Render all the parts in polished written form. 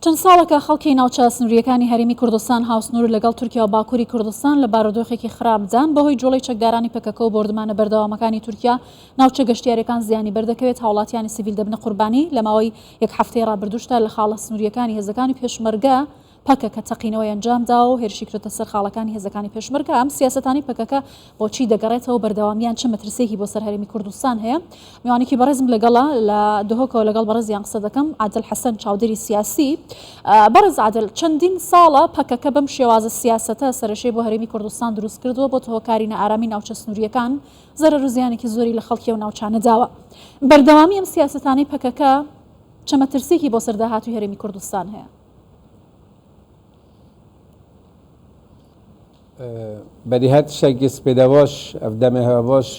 چەند ساڵێکە خەڵکی ناوچە سنووریەکانی هەرێمی کوردستان هاوسنوور لەگەڵ تورکیا و باکووری کوردستان لە بارودۆخێکی خراپدان بەهۆی جوڵەی چەکدارانی پەکەکە و بۆردمانە بەردەوامەکانی تورکیا ناوچە گەشتیارەکان زیانی بەردەکەوێت، هاوڵاتیانی سیڤیل دەبنە قوربانی. لە ماوەی یەک هەفتەی ڕابردووشدا لە خاڵە سنووریەکانی هێزەکانی پێشمەرگە پەکەکە تەقینەوەی ئەنجامدا و هێرشی کردۆتە سەر خاڵەکانی هێزەکانی پێشمەرگە. ئەم سیاسەتانی پەکەکە بۆچی دەگەڕێتەوە، بەردەوامیان چه مەترسێکی بۆ سەر هەرێمی کوردستان هەیە؟ میوانێکی بەڕێزم لەگەڵا لە دهۆکەوە لەگەڵ بەڕێزیان قسە دەکەم، عادل حەسەن چاودێری سیاسی. بەڕێز عادل، چەندین ساڵە پەکەکە بەم شێوازە سیاسەتە سەرەشەی بۆ هەرێمی کوردستان دروست کردووە بۆ هۆکاری نەئارامی ناوچە سنووریەکان، زەرەر و زیانێکی زۆری لە خەڵکی و ناوچانە داوە. بەردەوامی ئەم سیاسەتانەی پەکەکە چه مەترسێکی بۆ سەرداهاتووی هەرێمی کوردستان هەیە؟ بەریهات شەکی سپێدەواش ئەفدەمێ هەواش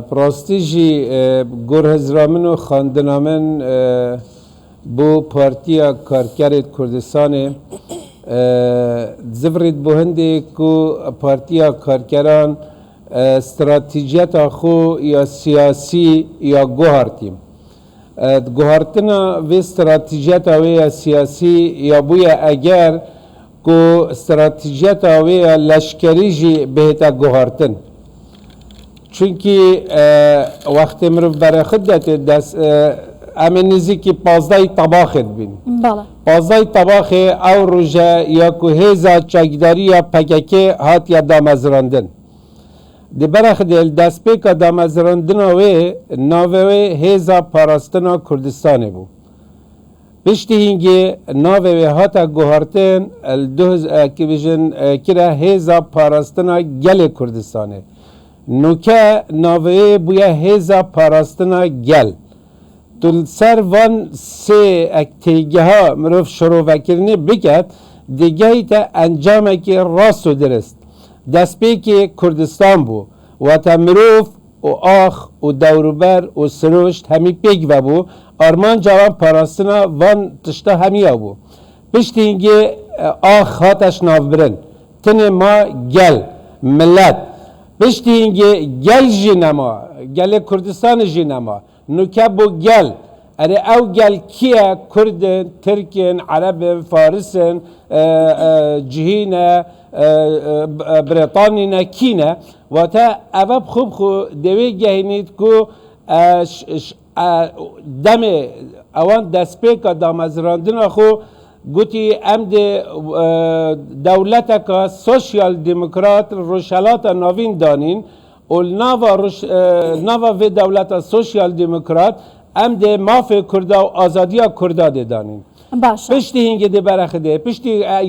پڕاستیژی گۆر هەزرامن و خاندنامن بۆ پارتیا کارکەرێت کوردستانê زڤڕیت بۆ هەندێک و پارتیا کارکەران استراتیجیەتا خۆ یا سیاسی یا گوهارتیم گوهارتنا vê استراتیجیەتا wê ya siyasî ya bûye eger ku stratejiyeta wê ya leşkerî jî bihêta guhartin. Çünkü wextê mirov berexit dete em ê nêzîkî 15 tebaxê dibîn. 15 tebaxê ew roje ya ku hêza çekdariya PKK hatiye damezrandin. Di berexidê li destpêka damezrandina wê navê wê hêza parastina Kurdistanê bû. Piştî hîngê navê wê hata guhartin kira hêza parastina gelê Kurdistanê. Nûke navê wê bûye hêza parastina gel. Tu ser van sê têgeha mirov şirovekirinê biket, dîgehî te encamekî rast û dirist. Destpêkê Kurdistan bû, wate mirov û ax û dewrûber û siruşt hemî pêk vebû, armanca wan parastina van tişta hemiya bû. Piştî hîngê ax hateş navbirin. Tinê ma gel, millet. Piştî hîngê gel jî nema, gelê Kurdistanê jî nema. Nûke bû gel. Erê ew gel kiye? Kurdin, Tirkin, Erebin, Farisin, cihîn e, Bretanî ne kî ne? Wate ev xûb xwe devê gehînît ku demê ewan destpêka damezrandina xwe gotî em dê dewleteka sosyal demokrat rojhelata navîn danîn û nava vê dewleta sosyal demokrat em dê mafê Kurda û azadiya Kurda dê danîn. Piştî hîngê dê berexidê, piştî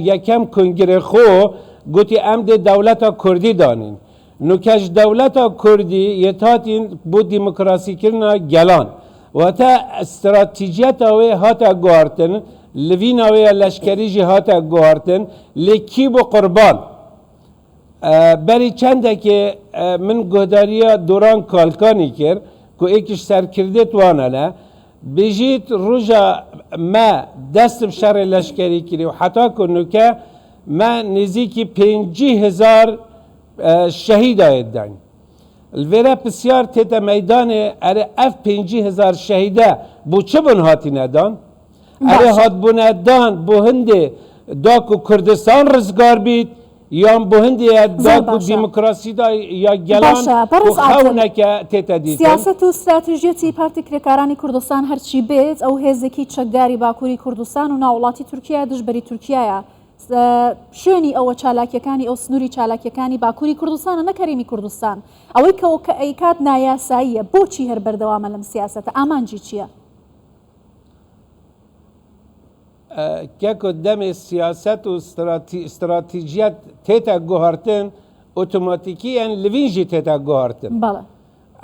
yekem kongirê xwe gotî em dê dewleta Kurdî danîn. Nûke ji dewleta Kurdî yê hatîn bû demokrasîkirina gelan. Wate stratejiyeta wê hata guhartin, li vî navê ya leşkerî jî hata guhartin, lê kî bû qurban? Berî çendekê min guhdariya Duran Kalkanî kir ku êkiş serkirdê wan hene, bijît roja me dest bi şerê leşkerî kirî û heta ku nûke me nêzîkî 50,000 şehîd ayeddan. Li vêre pisyar tête meydanê erê ev 50,000 şehîde bû çi bûn hatîne dan? Erê hatbûne dan bû hindê da ku Kurdistan rizgar bît yan bû hindê da ku demokrasî da ya gelan û xewneke tête dîtin. Siyaset û stratejiyetî Partî Kirêkarani Kurdistan herçî bêt ew hêzekî çekdarî Bakurî Kurdistan û navwelatî Tirkiyeyê dijberî Tirkiyeyê شوێنی ئەوە چالاکیەکانی ئەو سنووری چالاکیەکانی باکووری کوردستانە نەکەریمی کوردستان ئەوەی کە ئەیکات نایاساییە بۆچی هەر بەردەوامە لەم سیاسەتە ئامانجی چییە؟ کێکۆ demê siyaset û stratejiyet tête guhartin otomatîkî li vîn jî tête guhartin.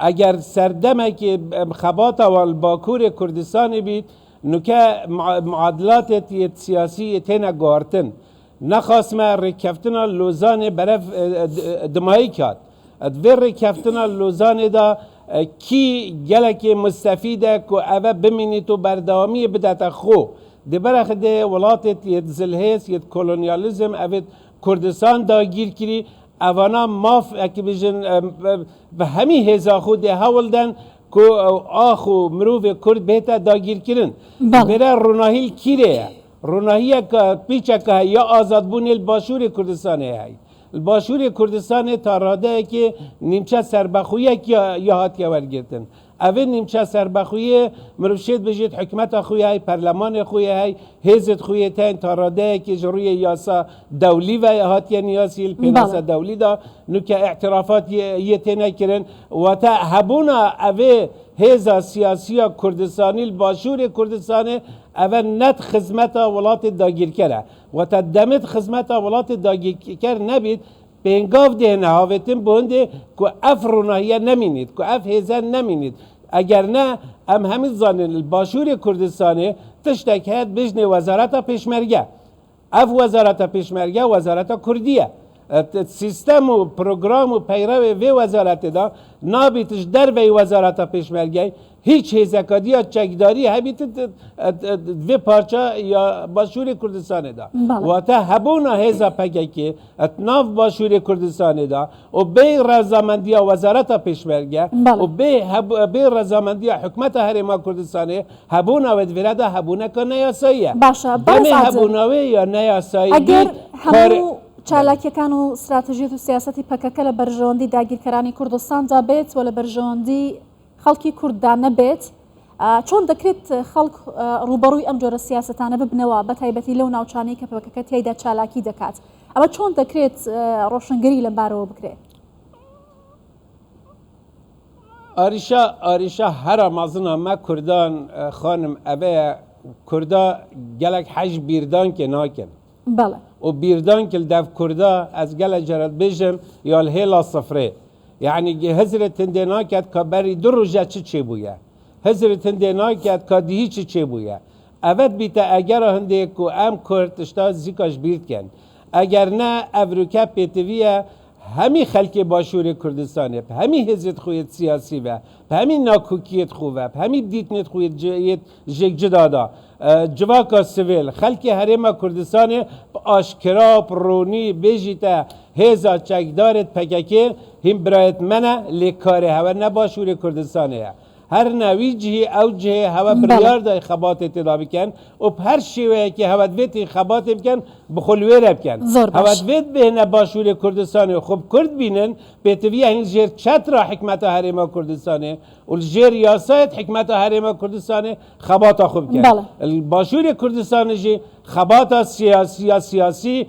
Eger serdemekî xebata wan li Bakurê Kurdistanê bît nûke muadilatê siyasî têne guhartin. Nexwasime rêkeftina Lozanê berev dimayî kat. Vê rêkeftina Lozanê da kî gelekê mustefîd e ku ev bimînît û berdewamiyê bidete xwe. Di berexidê welatê yê zilhêz yê kolonyalizm evê Kurdistan dagîr kirî evana maf ekî bijin bi hemî hêza xwe dê hewl den ku ax û mirovê Kurd bêhte dagîrkirin. Bêre Ronahîl kîrê ye? روناهیه که پیچه که یا آزاد بونی الباشور کردستان هی الباشور کردستان تا راده که نیمچه سربخویه که یا هات ورگیتن اوه نیمچه سربخویه مروشید بجید حکمت خویه های پرلمان خویه های حزت خویه تین تا راده که جروی یاسا دولی و هات یا نیاسی الپیناس دولی دا نو که اعترافات یه تینه کرن و تا هبونا اوه هزا سیاسی کردستانی الباشور کردستانی اول نت خدمت ولات داگیر کرده و تا دمت خدمت ولات داگیر کر نبید بینگاف ده نهاوتن بونده که اف روناهیه نمینید که اف هزن نمینید اگر نه ام همین زانن الباشور کردستانی تشتک هد بجنه وزارت پیشمرگه اف وزارت پیشمرگه وزارت کردیه سیستم و پروگرام و پیرو و وزارت دا نابیتش در وی وزارت پیشمرگه هیچ هزکادی یا چکداری هبیت و پارچه یا باشور کردستان دا و تا هبونا هزا پکه که اتناف باشور کردستان دا و بی رضامندی وزارت پیشمرگه و بی رضامندی حکمت حرم کردستان هبونا و دویرادا هبونا که نیاساییه دمی هبوناوی یا نیاسایی اگر همو چالاکیەکان و استراتژیت و سیاستی پەکەکە لە بەرژەوەندی داگیرکەرانی کوردستان دا بێت و لە بەرژەوەندی خەڵکی کورددا نەبێت چۆن دەکرێت خەڵک ڕوبەڕووی ئەم جۆرە سیاسەتانە ببنەوە بە تایبەتی لەو ناوچانەی کە پەکەکە تیایدا چالاکی دەکات ئەمە چۆن دەکرێت ڕۆشنگری لەم بارەوە بکرێت ئاریشا هەرە مەزنە مە کوردان خانم ئەبەیە کوردا gelek حەج بیردان کە ناکەن بەڵێ و بیردان که دف کرده از گل جرد بجم یا الهیلا صفره یعنی هزر تندینا کد که بری دو روزه چه بویه هزر تندینا کد که دیهی چه بویه اول بیتا اگر هنده که ام کردشتا زیکاش بیرد کن اگر نه افروکه پیتویه همی خلک باشور کردستانه همی هزت خویت سیاسی و همی ناکوکیت خوبه همی دیتنت خویت جگ جدادا جواکا سویل خلک حرم کردستان آشکرا پرونی بیجیتا هزا چکدارت پککه هم برایت منه لیکاره هوا نباشور کردستانه هر نوی جهی او جهی هوا بریار دای خبات اتدا بکن و هر شیوه که هوا دویت خبات بکن بخلویر بکن هوا دویت به نباشور کردستانه خوب کرد بینن بیتوی این جیر چتر حکمت حرم کردستانه و جیر یاسایت حکمت حرم کردستانه خبات خوب کن باشور کردستانه جی خبات سیاسی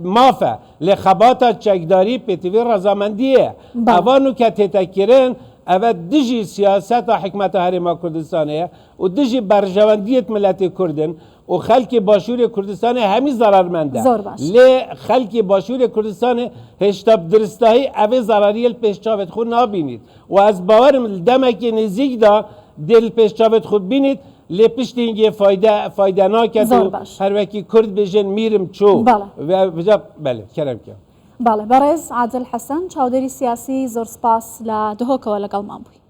مافه لخبات چکداری بیتوی رضامندیه اوانو که تتکرن اول دجی سیاست حکمت حرم کردستانه و دجی برجواندیت ملت کردن و خلک باشور کردستان همی ضررمنده لی خلک باشور کردستان هشتاب درستایی اوه ضرریل پیشچاوت خود نابینید و از باورم دمکی نزیگ دا دل پیشچاوت خود بینید لی پشت اینگه فایده ناکد و هر وکی کرد بجن میرم چو بله کرم کم بەڵێ بەڕێز عادل حەسەن چاودێری سیاسی زۆر سپاس لە دهۆکەوە لەگەڵمان بووی